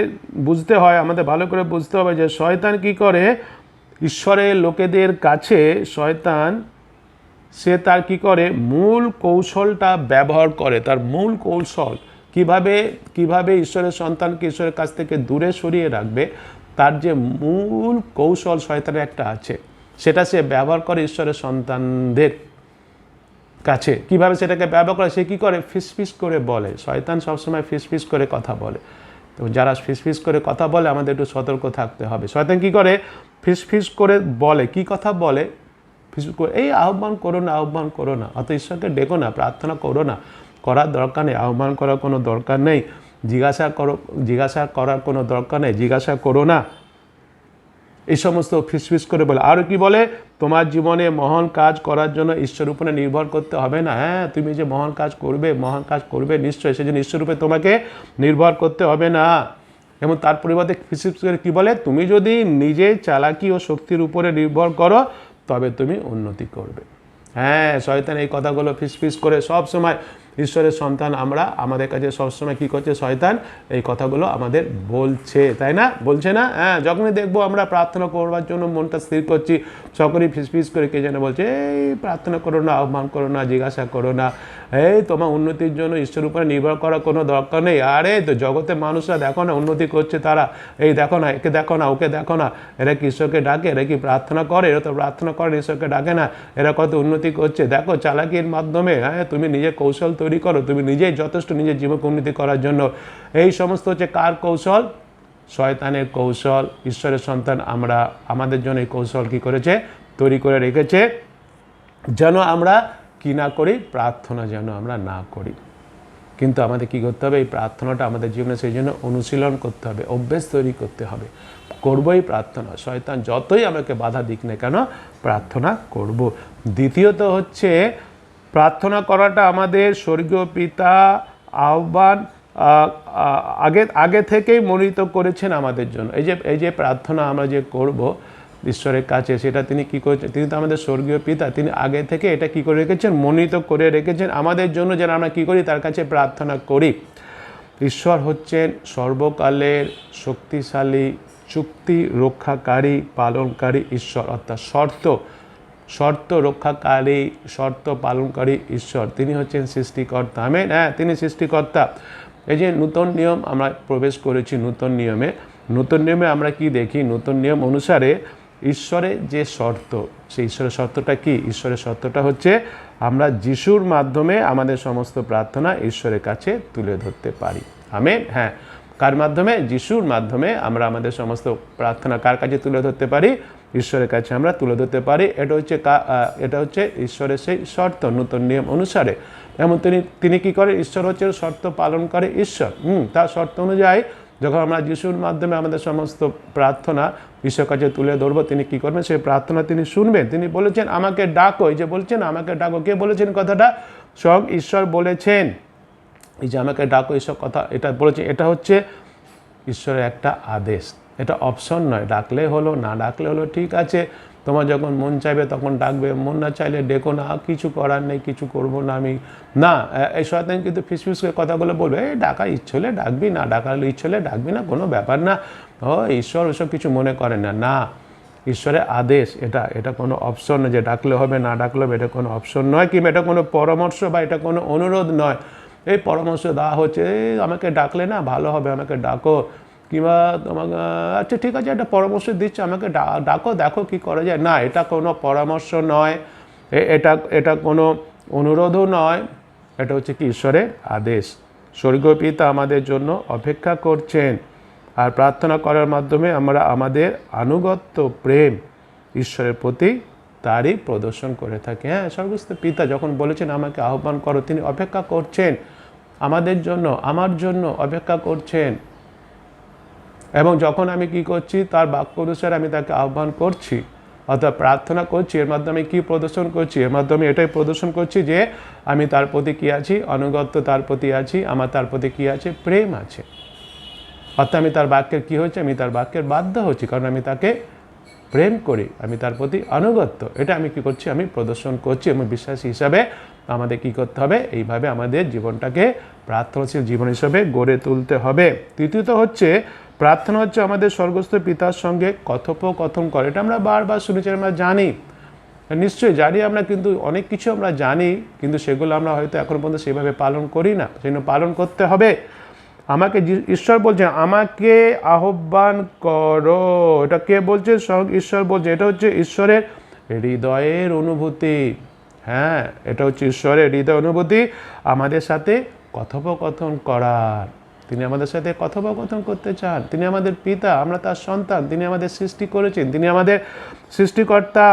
বুঝতে হয়, আমাদের ভালো করে বুঝতে হবে যে শয়তান কি করে। ঈশ্বরের লোকেদের কাছে শয়তান সে তার কি করে? মূল কৌশলটা ব্যবহার করে। তার মূল কৌশল কিভাবে ঈশ্বরের সন্তানকে ঈশ্বরের কাছ থেকে দূরে সরিয়ে রাখবে, তার যে মূল কৌশল শয়তানের একটা আছে, সেটা সে ব্যবহার করে ঈশ্বরের সন্তানদের কাছে। কিভাবে সেটাকে ব্যবহার করে? সে কি করে? ফিসফিস করে বলে। শয়তান সবসময় ফিসফিস করে কথা বলে। তো যারা ফিসফিস করে কথা বলে আমাদের একটু সতর্ক থাকতে হবে। শয়তান কি করে? ফিসফিস করে বলে। কি কথা বলে? ফিসফিস করে, এই আহ্বান করো না, অত ঈশ্বরকে ডেকো না, প্রার্থনা করো না, করার দরকার নেই, আহ্বান করার কোনো দরকার নেই, জিজ্ঞাসা করার কোনো দরকার নেই, জিজ্ঞাসা করো না, এই সমস্ত ফিসফিস করে বলে। আরও কি বলে? তোমার জীবনে মহান কাজ করার জন্য ঈশ্বর উপরে নির্ভর করতে হবে না। হ্যাঁ, তুমি যে মহান কাজ করবে নিশ্চয়ই, সেই জন্য ঈশ্বর উপরে তোমাকে নির্ভর করতে হবে না। এবং তার পরিবর্তে ফিসফিস করে কী বলে? তুমি যদি নিজের চালাকি ও শক্তির উপরে নির্ভর করো তবে তুমি উন্নতি করবে। হ্যাঁ, শয়তান এই কথাগুলো ফিসফিস করে সব সময় ঈশ্বরের সন্তান আমরা, আমাদের কাছে সবসময় কী করছে? শয়তান এই কথাগুলো আমাদের বলছে, তাই না? বলছে না? হ্যাঁ, যখনই দেখবো আমরা প্রার্থনা করবার জন্য মনটা স্থির করছি, সকলেই ফিসফিস করে কে যেন বলছে, এই প্রার্থনা করো না, আহ্বান করো না, জিজ্ঞাসা করো না, এই তোমার উন্নতির জন্য ঈশ্বরের উপরে নির্ভর করার কোনো দরকার নেই। আরে তো জগতে মানুষরা দেখো না উন্নতি করছে, তারা এই দেখো না, একে দেখো না, ওকে দেখো না, এরা কি ঈশ্বরকে ডাকে? এরা কি প্রার্থনা করে? এরা তো প্রার্থনা করে, ঈশ্বরকে ডাকে না। এরা কত উন্নতি করছে দেখো চালাকির মাধ্যমে। হ্যাঁ, তুমি নিজে কৌশল তৈরি করো, তুমি নিজেই যথেষ্ট নিজের জীবনকে উন্নতি করার জন্য। এই সমস্ত হচ্ছে কার কৌশল? শয়তানের কৌশল। ঈশ্বরের সন্তান আমরা, আমাদের জন্য এই কৌশল কী করেছে? তৈরি করে রেখেছে, যেন আমরা কি না করি? প্রার্থনা যেন আমরা না করি। কিন্তু আমাদের কি করতে হবে? এই প্রার্থনাটা আমাদের জীবনে সেই জন্য অনুশীলন করতে হবে, অভ্যেস তৈরি করতে হবে। করবই প্রার্থনা, শয়তান যতই আমাকে বাধা দিক না কেন, প্রার্থনা করব। দ্বিতীয়ত হচ্ছে প্রার্থনা করাটা আমাদের স্বর্গীয় পিতা আহ্বান আগে থেকেই মনোনীত করেছেন আমাদের জন্য। এই যে প্রার্থনা আমরা যে করব ঈশ্বরের কাছে, সেটা তিনি কী করেছেন? তিনি তো আমাদের স্বর্গীয় পিতা, তিনি আগে থেকে এটা কী করে রেখেছেন? মনোনীত করে রেখেছেন আমাদের জন্য, যেন আমরা কী করি? তার কাছে প্রার্থনা করি। ঈশ্বর হচ্ছেন সর্বকালের শক্তিশালী, চুক্তি রক্ষাকারী, পালনকারী ঈশ্বর। অর্থাৎ শর্ত রক্ষাকারী, শর্ত পালনকারী ঈশ্বর। তিনি হচ্ছেন সৃষ্টিকর্তা। আমেন। হ্যাঁ, তিনি সৃষ্টিকর্তা। এই যে নূতন নিয়ম আমরা প্রবেশ করেছি, নূতন নিয়মে আমরা কি দেখি? নূতন নিয়ম অনুসারে ঈশ্বরের যে শর্ত, সেই ঈশ্বরের শর্তটা কি? ঈশ্বরের শর্তটা হচ্ছে আমরা যিশুর মাধ্যমে আমাদের সমস্ত প্রার্থনা ঈশ্বরের কাছে তুলে ধরতে পারি। আমেন। হ্যাঁ, কার মাধ্যমে? যিশুর মাধ্যমে আমরা আমাদের সমস্ত প্রার্থনা কার কাছে তুলে ধরতে পারি? ঈশ্বরের কাছে আমরা তুলে ধরতে পারি। এটা হচ্ছে ঈশ্বরের সেই শর্ত নূতন নিয়ম অনুসারে। এমন তিনি কি করে? ঈশ্বর হচ্ছে শর্ত পালনকারী ঈশ্বর। তার শর্ত অনুযায়ী যখন আমরা যিশুর মাধ্যমে আমাদের সমস্ত প্রার্থনা ঈশ্বরের কাছে তুলে ধরবো, তিনি কী করবেন? সেই প্রার্থনা তিনি শুনবেন। তিনি বলেছেন আমাকে ডাকো, এই যে বলছেন আমাকে ডাকো, কে বলেছেন কথাটা? স্বয়ং ঈশ্বর বলেছেন। এই যে আমাকে ডাকো এইসব কথা এটা বলেছে, এটা হচ্ছে ঈশ্বরের একটা আদেশ, এটা অপশন নয়। ডাকলে হলো, না ডাকলে হলো, ঠিক আছে, তোমার যখন মন চাইবে তখন ডাকবে, মন না চাইলে ডেকো না, কিছু করার নেই, কিছু করবো না আমি। না, এই শয়তান কিন্তু ফিসফিস করে কথাগুলো বলবে, এই ডাকা ইচ্ছে হলে ডাকবি, না ডাকার ইচ্ছে হলে ডাকবি না, কোনো ব্যাপার না, ও ঈশ্বর ওসব কিছু মনে করে না। না, ঈশ্বরের আদেশ এটা, এটা কোনো অপশন নয় যে ডাকলে হবে না ডাকলে হবে, এটা কোনো অপশন নয়, কিংবা এটা কোনো পরামর্শ বা এটা কোনো অনুরোধ নয়। এই পরামর্শ দেওয়া হচ্ছে, আমাকে ডাকলে না ভালো হবে, আমাকে ডাকো, কিংবা তোমাকে আচ্ছা ঠিক আছে একটা পরামর্শ দিচ্ছে, আমাকে ডাকো, দেখো কি করা যায়। না, এটা কোনো পরামর্শ নয়, এটা কোনো অনুরোধও নয়, এটা হচ্ছে কি ঈশ্বরের আদেশ। স্বর্গীয় পিতা আমাদের জন্য অপেক্ষা করছেন, আর প্রার্থনা করার মাধ্যমে আমরা আমাদের আনুগত্য প্রেম ঈশ্বরের প্রতি তারই প্রদর্শন করে থাকি। হ্যাঁ, স্বর্গস্থ পিতা যখন বলেছেন আমাকে আহ্বান করো, তিনি অপেক্ষা করছেন আমাদের জন্য, আমার জন্য অপেক্ষা করছেন। এবং যখন আমি কি করছি, তার বাক্য অনুসারে আমি তাকে আহ্বান করছি, অর্থাৎ প্রার্থনা করছি, এর মাধ্যমে কি প্রদর্শন করছি? এর মাধ্যমে এটাই প্রদর্শন করছি যে আমি তার প্রতি কী আছি? আনুগত্য তার প্রতি আছি, আমার তার প্রতি কী আছে? প্রেম আছে। অর্থাৎ আমি তার বাক্যের কী হচ্ছে? আমি তার বাক্যের বাধ্য হচ্ছি, কারণ আমি তাকে প্রেম করি, আমি তার প্রতি আনুগত্য, এটা আমি কি করছি? আমি প্রদর্শন করছি। এবং বিশ্বাসী হিসাবে আমাদের কি করতে হবে? এইভাবে আমাদের জীবনটাকে প্রার্থনাশীল জীবন হিসাবে গড়ে তুলতে হবে। তৃতীয়ত হচ্ছে প্রার্থনা হচ্ছে আমাদের স্বর্গস্থ পিতার সঙ্গে কথোপকথন করে। এটা আমরা বারবার শুনেছি, আমরা জানি, নিশ্চয়ই জানি আমরা, কিন্তু অনেক কিছু আমরা জানি, কিন্তু সেগুলো আমরা হয়তো এখন পর্যন্ত সেভাবে পালন করি না। সেজন্য পালন করতে হবে। আমাকে ঈশ্বর বলছে আমাকে আহ্বান করো, এটা কে বলছে? স্বয়ং ঈশ্বর বলছে। এটা হচ্ছে ঈশ্বরের হৃদয়ের অনুভূতি। হ্যাঁ, এটা হচ্ছে ঈশ্বরের হৃদয় অনুভূতি, আমাদের সাথে কথোপকথন করার। তিনি আমাদের সাথে কথোপকথন করতে চান। তিনি আমাদের পিতা, আমরা তার সন্তান, তিনি আমাদের সৃষ্টি করেছেন, তিনি আমাদের সৃষ্টিকর্তা।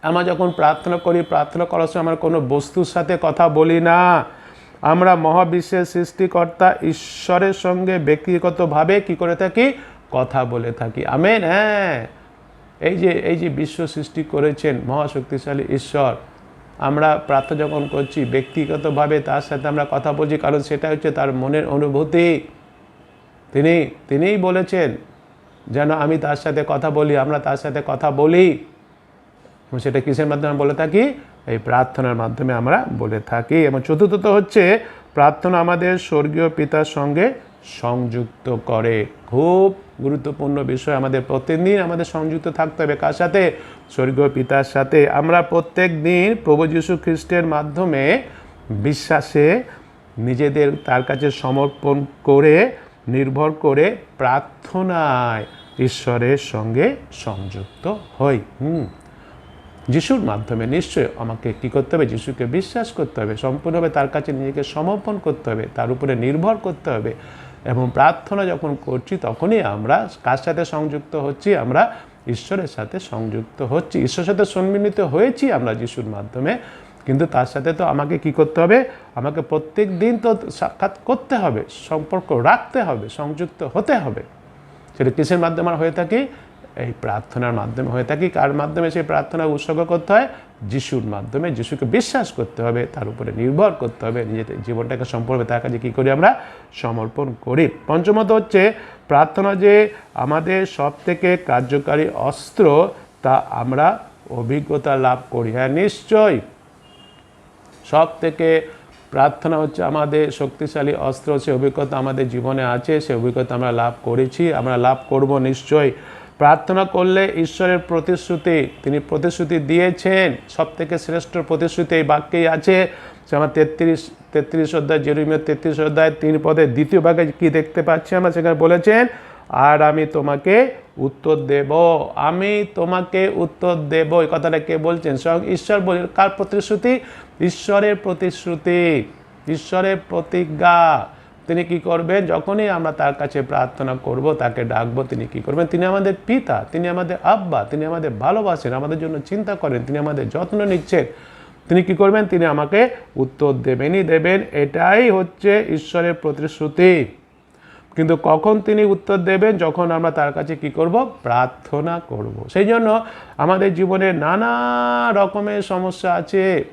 আমরা যখন প্রার্থনা করি, প্রার্থনা করার সময় আমরা কোনো বস্তুর সাথে কথা বলি না, আমরা মহাবিশ্বের সৃষ্টিকর্তা ঈশ্বরের সঙ্গে ব্যক্তিগতভাবে কি করে থাকি? কথা বলে থাকি। আমেন। হ্যাঁ, এই যে বিশ্ব সৃষ্টি করেছেন মহাশক্তিশালী ঈশ্বর, আমরা প্রার্থনা যখন করছি ব্যক্তিগতভাবে তার সাথে আমরা কথা বলছি, কারণ সেটা হচ্ছে তার মনের অনুভূতি। তিনিই বলেছেন যেন আমি তার সাথে কথা বলি, আমরা তার সাথে কথা বলি। এবং সেটা কিসের মাধ্যমে বলে থাকি? এই প্রার্থনার মাধ্যমে আমরা বলে থাকি। এবং চতুর্থত হচ্ছে প্রার্থনা আমাদের স্বর্গীয় পিতার সঙ্গে সংযুক্ত করে। খুব গুরুত্বপূর্ণ বিষয়, আমাদের প্রত্যেকদিন আমাদের সংযুক্ত থাকতে হবে। কার সাথে? স্বর্গীয় পিতার সাথে। আমরা প্রত্যেক দিন প্রভু যীশু খ্রিস্টের মাধ্যমে বিশ্বাসে নিজেদের তার কাছে সমর্পণ করে, নির্ভর করে প্রার্থনায় ঈশ্বরের সঙ্গে সংযুক্ত হই। যিশুর মাধ্যমে নিশ্চয় আমাকে কী করতে হবে? যিশুকে বিশ্বাস করতে হবে, সম্পূর্ণভাবে তার কাছে নিজেকে সমর্পণ করতে হবে, তার উপরে নির্ভর করতে হবে। এবং প্রার্থনা যখন করছি তখনই আমরা কার সাথে সংযুক্ত হচ্ছি? আমরা ঈশ্বরের সাথে সংযুক্ত হচ্ছি, ঈশ্বরের সাথে সম্মিলিত হয়েছি আমরা যিশুর মাধ্যমে। কিন্তু তার সাথে তো আমাকে কি করতে হবে? আমাকে প্রত্যেক দিন তো সাক্ষাৎ করতে হবে, সম্পর্ক রাখতে হবে, সংযুক্ত হতে হবে। সেটা কিসের মাধ্যমে হয়ে থাকে? এই প্রার্থনার মাধ্যমে হয়ে থাকি। কার মাধ্যমে সেই প্রার্থনা উৎসর্গ করতে হয়? যিশুর মাধ্যমে। যিশুকে বিশ্বাস করতে হবে, তার উপরে নির্ভর করতে হবে, নিজেদের জীবনটাকে সম্পূর্ণ তার কাছে কী করি? আমরা সমর্পণ করি। পঞ্চমত হচ্ছে প্রার্থনা যে আমাদের সবথেকে কার্যকারী অস্ত্র, তা আমরা অভিজ্ঞতা লাভ করি। হ্যাঁ, নিশ্চয়ই সব থেকে প্রার্থনা হচ্ছে আমাদের শক্তিশালী অস্ত্র। সে অভিজ্ঞতা আমাদের জীবনে আছে, সে অভিজ্ঞতা আমরা লাভ করেছি, আমরা লাভ করব নিশ্চয়ই। প্রার্থনা করলে ঈশ্বরের প্রতিশ্রুতি, তিনি প্রতিশ্রুতি দিয়েছেন, সব থেকে শ্রেষ্ঠ প্রতিশ্রুতি এই বাক্যেই আছে। সে আমার 33 অধ্যায়, জেরেমিয়া 33 অধ্যায় 3 পদে দ্বিতীয় ভাগে কি দেখতে পাচ্ছি আমরা? সেখানে বলেছেন, আর আমি তোমাকে উত্তর দেব, আমি তোমাকে উত্তর দেব। এই কথাটা কে বলছেন? স্বয়ং ঈশ্বর বলেন। কার প্রতিশ্রুতি? ঈশ্বরের প্রতিশ্রুতি, ঈশ্বরের প্রতিজ্ঞা। তিনি কি করবেন? যখনই আমরা তার কাছে প্রার্থনা করব, তাকে ডাকবো, তিনি কি করবেন? তিনি আমাদের পিতা, তিনি আমাদের আব্বা, তিনি আমাদের ভালোবাসেন, আমাদের জন্য চিন্তা করেন, তিনি আমাদের যত্ন নিচ্ছেন। তিনি কি করবেন? তিনি আমাকে উত্তর দেবেনই দেবেন। এটাই হচ্ছে ঈশ্বরের প্রতিশ্রুতি। কিন্তু কখন তিনি উত্তর দেবেন? যখন আমরা তার কাছে কি করব? প্রার্থনা করব। সেই জন্য আমাদের জীবনে নানা রকমের সমস্যা আছে,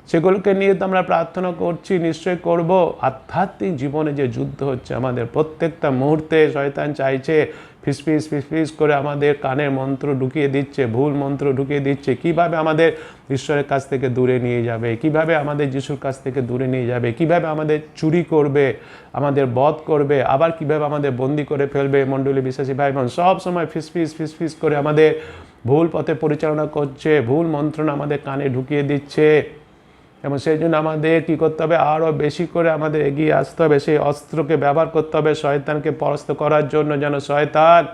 সেগুলোকে নিয়ে তো আমরা প্রার্থনা করছি, নিশ্চয় করব। আধ্যাত্মিক জীবনে যে যুদ্ধ হচ্ছে আমাদের প্রত্যেকটা মুহূর্তে, শয়তান চাইছে ফিসফিস ফিসফিস করে আমাদের কানের মন্ত্র ঢুকিয়ে দিচ্ছে, ভুল মন্ত্র ঢুকিয়ে দিচ্ছে, কিভাবে আমাদের ঈশ্বরের কাছ থেকে দূরে নিয়ে যাবে, কিভাবে আমাদের যিশুর কাছ থেকে দূরে নিয়ে যাবে, কিভাবে আমাদের চুরি করবে, আমাদের বধ করবে, আবার কিভাবে আমাদের বন্দি করে ফেলবে। মণ্ডলী বিশ্বাসী ভাই বোন, সব সময় ফিসফিস ফিসফিস করে আমাদের ভুল পথে পরিচালনা করছে, ভুল মন্ত্রণা আমাদের কানে ঢুকিয়ে দিচ্ছে। এবং সেই জন্য আমাদের কী করতে হবে? আরও বেশি করে আমাদের এগিয়ে আসতে হবে, সেই অস্ত্রকে ব্যবহার করতে হবে শয়তানকে পরাস্ত করার জন্য, যেন শয়তান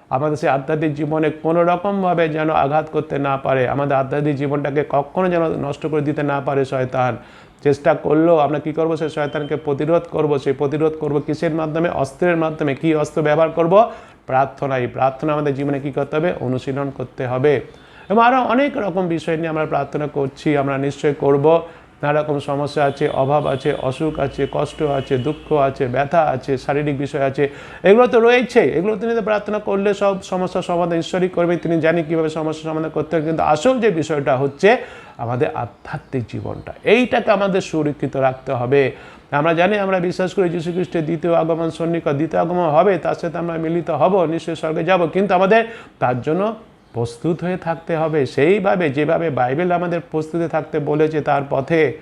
আমাদের সেই আধ্যাত্মিক জীবনে কোনো রকমভাবে যেন আঘাত করতে না পারে, আমাদের আধ্যাত্মিক জীবনটাকে কখনো যেন নষ্ট করে দিতে না পারে শয়তান। চেষ্টা করলেও আমরা কী করবো? সেই শয়তানকে প্রতিরোধ করব। সেই প্রতিরোধ করব কিসের মাধ্যমে? অস্ত্রের মাধ্যমে। কি অস্ত্র ব্যবহার করব? প্রার্থনা। এই প্রার্থনা আমাদের জীবনে কী করতে হবে? অনুশীলন করতে হবে। এবং আরও অনেক রকম বিষয় নিয়ে আমরা প্রার্থনা করছি, আমরা নিশ্চয় করব। নানা রকম সমস্যা আছে, অভাব আছে, অসুখ আছে, কষ্ট আছে, দুঃখ আছে, ব্যথা আছে, শারীরিক বিষয় আছে, এগুলো তো রয়েছে। এগুলো তিনি প্রার্থনা করলে সব সমস্যার সমাধান ঈশ্বরই করবে। তিনি জানি কীভাবে সমস্যার সমাধান করতে হবে। কিন্তু আসল যে বিষয়টা হচ্ছে আমাদের আধ্যাত্মিক জীবনটা, এইটাকে আমাদের সুরক্ষিত রাখতে হবে। আমরা জানি, আমরা বিশ্বাস করি যীশু খ্রিস্টের দ্বিতীয় আগমন সন্নিকট, দ্বিতীয় আগমন হবে, তার সাথে আমরা মিলিত হব, নিশ্চয়ই স্বর্গে যাব। কিন্তু আমাদের তার জন্য প্রস্তুত হয়ে থাকতে হবে, সেইভাবে যেভাবে বাইবেল আমাদের প্রস্তুতি থাকতে বলেছে তার পথে।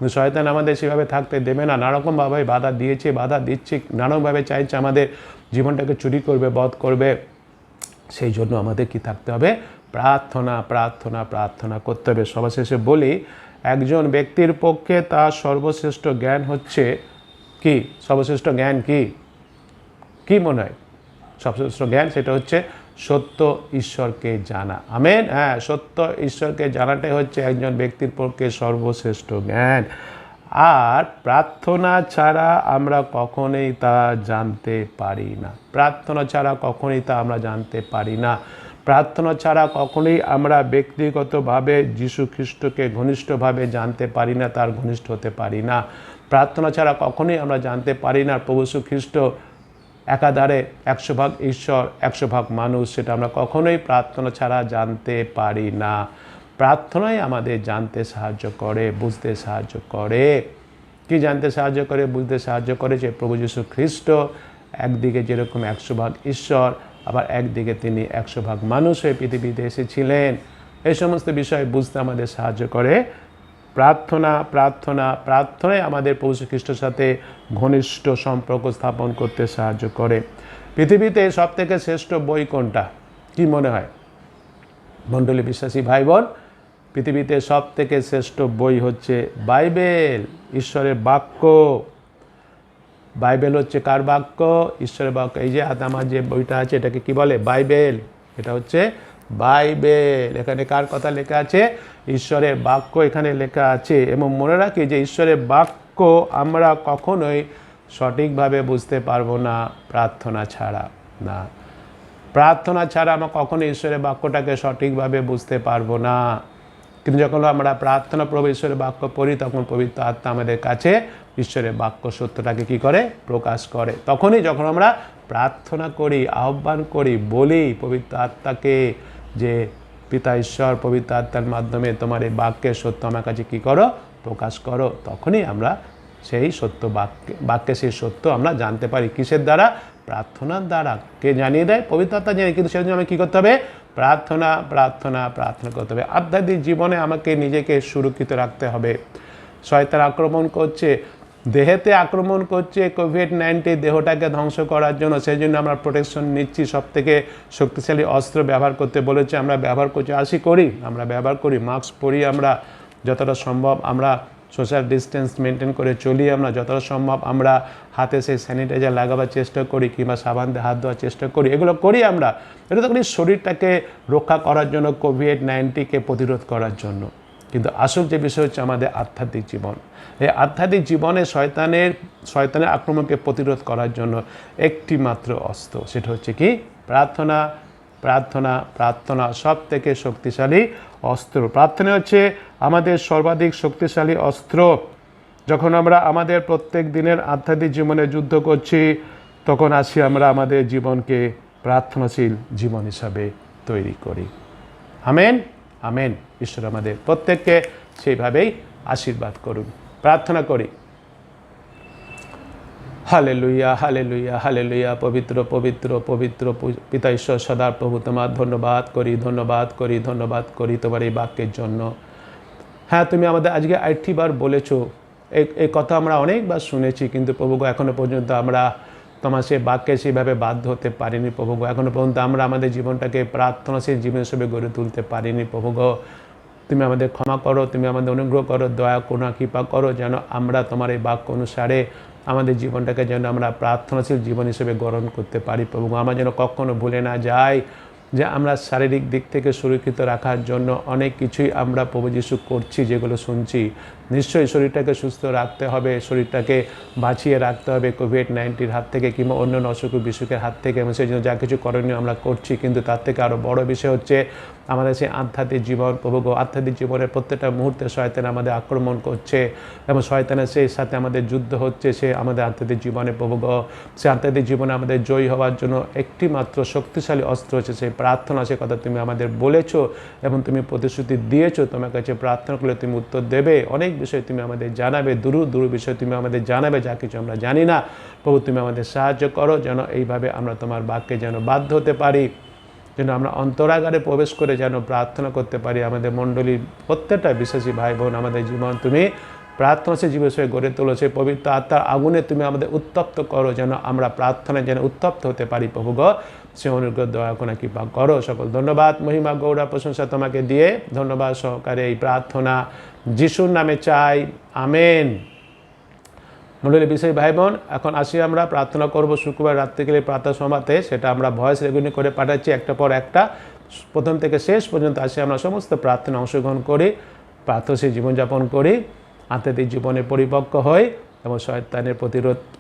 শয়তান আমাদের সেভাবে থাকতে দেবে না, নানারকমভাবে বাধা দিয়েছে, বাধা দিচ্ছে, নানারকমভাবে চাইছে আমাদের জীবনটাকে চুরি করবে, বধ করবে। সেই জন্য আমাদের কি থাকতে হবে? প্রার্থনা, প্রার্থনা, প্রার্থনা করতে হবে। সর্বশেষে বলি, একজন ব্যক্তির পক্ষে তার সর্বশ্রেষ্ঠ জ্ঞান হচ্ছে কি? সর্বশ্রেষ্ঠ জ্ঞান কি? কি মনে হয়? সর্বশ্রেষ্ঠ জ্ঞান সেটা হচ্ছে সত্য ঈশ্বরকে জানা। আমেন। হ্যাঁ, সত্য ঈশ্বরকে জানাটাই হচ্ছে একজন ব্যক্তির পক্ষে সর্বশ্রেষ্ঠ জ্ঞান। আর প্রার্থনা ছাড়া আমরা কখনোই তা জানতে পারি না। প্রার্থনা ছাড়া কখনোই তা আমরা জানতে পারি না। প্রার্থনা ছাড়া কখনোই আমরা ব্যক্তিগতভাবে যীশু খ্রিস্টকে ঘনিষ্ঠভাবে জানতে পারি না, তার ঘনিষ্ঠ হতে পারি না। প্রার্থনা ছাড়া কখনোই আমরা জানতে পারি না প্রভু যীশু খ্রিস্ট একাধারে 100% ঈশ্বর, 100% মানুষ, সেটা আমরা কখনোই প্রার্থনা ছাড়া জানতে পারি না। প্রার্থনাই আমাদের জানতে সাহায্য করে, বুঝতে সাহায্য করে। কি জানতে সাহায্য করে, বুঝতে সাহায্য করে? যে প্রভু যীশু খ্রিস্ট একদিকে যেরকম 100% ঈশ্বর, আবার একদিকে তিনি 100% মানুষ হয়ে পৃথিবীতে এসেছিলেন। এই সমস্ত বিষয় বুঝতে আমাদের সাহায্য করে প্রার্থনা। প্রার্থনা প্রার্থনায় আমাদের প্রভু যীশু খ্রিস্টের সাথে ঘনিষ্ঠ সম্পর্ক স্থাপন করতে সাহায্য করে। পৃথিবীতে সবথেকে শ্রেষ্ঠ বই কোনটা? কি মনে হয় মণ্ডলী বিশ্বাসী ভাই বোন? পৃথিবীতে সবথেকে শ্রেষ্ঠ বই হচ্ছে বাইবেল, ঈশ্বরের বাক্য। বাইবেল হচ্ছে কার বাক্য? ঈশ্বরের বাক্য। এই যে আমার যে বইটা আছে, এটাকে কি বলে? বাইবেল। এটা হচ্ছে বাইবেল। এখানে কার কথা লেখা আছে? ঈশ্বরের বাক্য এখানে লেখা আছে। এবং মনে রাখি যে ঈশ্বরের বাক্য আমরা কখনোই সঠিকভাবে বুঝতে পারবো না প্রার্থনা ছাড়া। না, প্রার্থনা ছাড়া আমরা কখনোই ঈশ্বরের বাক্যটাকে সঠিকভাবে বুঝতে পারবো না। কিন্তু যখন আমরা প্রার্থনা প্রভু ঈশ্বরের বাক্য পড়ি, তখন পবিত্র আত্মা আমাদের কাছে ঈশ্বরের বাক্য সত্যটাকে কি করে? প্রকাশ করে। তখনই যখন আমরা প্রার্থনা করি, আহ্বান করি, বলি পবিত্র আত্মাকে যে পিতা ঈশ্বর পবিত্র আত্মার মাধ্যমে তোমার এই বাক্যের সত্য আমার কাছে কী করো? প্রকাশ করো। তখনই আমরা সেই সত্য বাক্যে সেই সত্য আমরা জানতে পারি। কিসের দ্বারা? প্রার্থনার দ্বারা। কে জানিয়ে দেয়? পবিত্র আত্মা জানে। কিন্তু সেই জন্য আমি কী করতে হবে? প্রার্থনা, প্রার্থনা, প্রার্থনা করতে হবে। আধ্যাত্মিক জীবনে আমাকে নিজেকে সুরক্ষিত রাখতে হবে। শয়তান আক্রমণ করছে, দেহেতে আক্রমণ করছে কোভিড-19 দেহটাকে ধ্বংস করার জন্য। সেই জন্য আমরা প্রোটেকশন নিচ্ছি, সবথেকে শক্তিশালী অস্ত্র ব্যবহার করতে বলেছে, আমরা ব্যবহার করছি। আমরা ব্যবহার করি, মাস্ক পরি, আমরা যতটা সম্ভব আমরা সোশ্যাল ডিস্টেন্স মেনটেন করে চলি, আমরা যতটা সম্ভব আমরা হাতে সেই স্যানিটাইজার লাগাবার চেষ্টা করি, কিংবা সাবান দিয়ে হাত ধোয়ার চেষ্টা করি। এগুলো করি আমরা। এটা তো করি শরীরটাকে রক্ষা করার জন্য, কোভিড-19কে প্রতিরোধ করার জন্য। কিন্তু আসল যে বিষয় হচ্ছে আমাদের আধ্যাত্মিক জীবন। এই আধ্যাত্মিক জীবনে শয়তানের আক্রমণকে প্রতিরোধ করার জন্য একটি মাত্র অস্ত্র, সেটা হচ্ছে কি? প্রার্থনা, প্রার্থনা, প্রার্থনা সব থেকে শক্তিশালী অস্ত্র। প্রার্থনা হচ্ছে আমাদের সর্বাধিক শক্তিশালী অস্ত্র। যখন আমরা আমাদের প্রত্যেক দিনের আধ্যাত্মিক জীবনে যুদ্ধ করছি, তখন আসি আমরা আমাদের জীবনকে প্রার্থনাশীল জীবন হিসাবে তৈরি করি। Amen, amen. ঈশ্বর আমাদের প্রত্যেককে সেইভাবেই আশীর্বাদ করুন। প্রার্থনা করি। Hallelujah, hallelujah, hallelujah. পবিত্র পবিত্র পবিত্র পিতা ঈশ্বর সদা প্রভু, তোমার ধন্যবাদ করি, ধন্যবাদ করি, ধন্যবাদ করি তোমার এই বাক্যের জন্য। হ্যাঁ, তুমি আমাদের আজকে 8টি বার বলেছো, এই কথা আমরা অনেকবার শুনেছি, কিন্তু প্রভু এখনো পর্যন্ত আমরা তোমার সেই বাক্যে সেইভাবে বাধ্য হতে পারিনি প্রভু। এখনো পর্যন্ত আমরা আমাদের জীবনটাকে প্রার্থনাশীল জীবন হিসেবে গড়ে তুলতে পারিনি প্রভু। তুমি আমাদের ক্ষমা করো, তুমি আমাদের অনুগ্রহ করো, দয়া করুণা কৃপা করো, যেন আমরা তোমার এই বাক্য অনুসারে আমাদের জীবনটাকে যেন আমরা প্রার্থনাশীল জীবন হিসেবে গ্রহণ করতে পারি প্রভু। আমরা যেন কখনো ভুলে না যাই যে আমরা শারীরিক দিক থেকে সুরক্ষিত রাখার জন্য অনেক কিছুই আমরা প্রভু যিশু করছি, যেগুলো শুনছি। নিশ্চয়ই শরীরটাকে সুস্থ রাখতে হবে, শরীরটাকে বাঁচিয়ে রাখতে হবে কোভিড-19 হাত থেকে কিংবা অন্য অসুখ বিসুখের হাত থেকে, এবং সেই জন্য যা কিছু করণীয় আমরা করছি। কিন্তু তার থেকে আরও বড় বিষয় হচ্ছে আমাদের সেই আধ্যাত্মিক জীবন প্রভু। আধ্যাত্মিক জীবনের প্রত্যেকটা মুহূর্তে শয়তান আমাদের আক্রমণ করছে এবং শয়তানের সেই সাথে আমাদের যুদ্ধ হচ্ছে। সে আমাদের আধ্যাত্মিক জীবনে প্রভু, সে আধ্যাত্মিক জীবনে আমাদের জয়ী হওয়ার জন্য একটি মাত্র শক্তিশালী অস্ত্র হচ্ছে সেই প্রার্থনা। সে কথা তুমি আমাদের বলেছো এবং তুমি প্রতিশ্রুতি দিয়েছো, তোমার কাছে প্রার্থনা করলে তুমি উত্তর দেবে। অনেক বিষয় তুমি আমাদের জানাবে, দূর বিষয় তুমি আমাদের জানাবে, যা কিছু আমরা জানি না প্রভু। তুমি আমাদের সাহায্য করো যেন এইভাবে আমরা তোমার বাক্যে যেন বাধ্য হতে পারি, যেন আমরা অন্তরাগারে প্রবেশ করে যেন প্রার্থনা করতে পারি। আমাদের মণ্ডলীর প্রত্যেকটা বিশ্বাসী ভাই বোন, আমাদের জীবন তুমি প্রার্থনাশীল জীবন হিসেবে গড়ে তোলো। সেই পবিত্র আত্মার আগুনে তুমি আমাদের উত্তপ্ত করো, যেন আমরা প্রার্থনায় যেন উত্তপ্ত হতে পারি প্রভু। সে অনুগ্রহ দয়া করুণা কৃপা করো। সকল ধন্যবাদ, মহিমা, গৌরব, প্রশংসা তোমাকে দিয়ে ধন্যবাদ সহকারে এই প্রার্থনা যিশুর নামে চাই, আমেন। মণ্ডলী বিষয় ভাই বোন, এখন আসি আমরা প্রার্থনা করব শুক্রবার রাত্রে গেলে প্রার্থনা সভাতে। সেটা আমরা ভয়েস রেকর্ডিং করে পাঠাচ্ছি একটা পর একটা, প্রথম থেকে শেষ পর্যন্ত আসি আমরা সমস্ত প্রার্থনা অংশগ্রহণ করি, প্রার্থনাশীল জীবনযাপন করি, আধ্যাত্মিক জীবনে পরিপক্ক হই এবং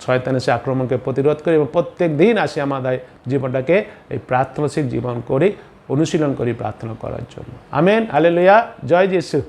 শয়তানের সে আক্রমণকে প্রতিরোধ করি এবং প্রত্যেক দিন আসি আমাদের জীবনটাকে এই প্রার্থনাশীল জীবন করি, অনুশীলন করি প্রার্থনা করার জন্য। আমেন, হালেলুয়া, জয় যিশু।